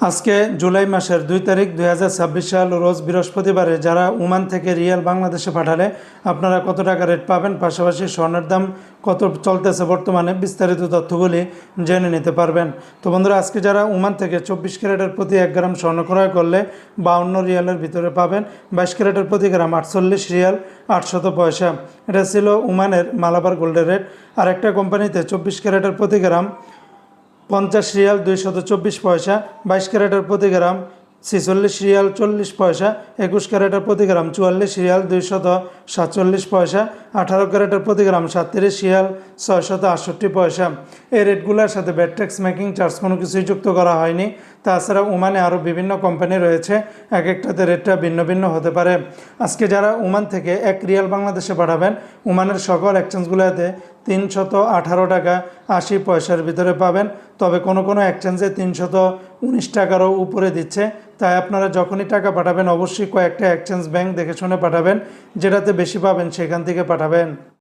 আজকে জুলাই মাসের 2 তারিখ 2026 সাল রোজ বৃহস্পতিবারে যারা ওমান থেকে রিয়াল বাংলাদেশে পাঠালে আপনারা কত টাকা রেট পাবেন, পাশাপাশি স্বর্ণের দাম কত চলতেছে বর্তমানে, বিস্তারিত তথ্যগুলি জেনে নিতে পারবেন। তো বন্ধুরা, আজকে যারা ওমান থেকে 24 ক্যারেটের প্রতি 1 গ্রাম স্বর্ণ ক্রয় করলে 52 রিয়ালের ভিতরে পাবেন। 22 ক্যারেটের প্রতি গ্রাম 48 রিয়াল 800 পয়সা। এটা ছিল ওমানের মালাবার গোল্ডের রেট। আর একটা কোম্পানিতে 24 ক্যারেটের প্রতি গ্রাম 50 রিয়াল 224 পয়সা, 22 ক্যারেটের প্রতি গ্রাম 46 রিয়াল 40 পয়সা, 21 ক্যারেটের প্রতি গ্রাম 44 রিয়াল 247 পয়সা, 18 ক্যারেটের প্রতি গ্রাম 37 রিয়াল 668 পয়সা। এই রেটগুলোর সাথে ব্যাট ট্যাক্স মেকিং চার্জ কোনো কিছুই যুক্ত করা হয়নি। তাছাড়া ওমানে আরও বিভিন্ন কোম্পানি রয়েছে, এক একটাতে রেটটা ভিন্ন ভিন্ন হতে পারে। আজকে যারা ওমান থেকে 1 রিয়াল বাংলাদেশে পাঠাবেন, ওমানের সকল এক্সচেঞ্জগুলোতে 318 টাকা 80 পয়সার ভিতরে পাবেন। তবে কোনো কোনো এক্সচেঞ্জে 319 টাকারও উপরে দিচ্ছে। তাই আপনারা যখনই টাকা পাঠাবেন অবশ্যই কয়েকটা এক্সচেঞ্জ ব্যাংক দেখে শুনে পাঠাবেন, যেটাতে বেশি পাবেন সেখান থেকে পাঠাবেন।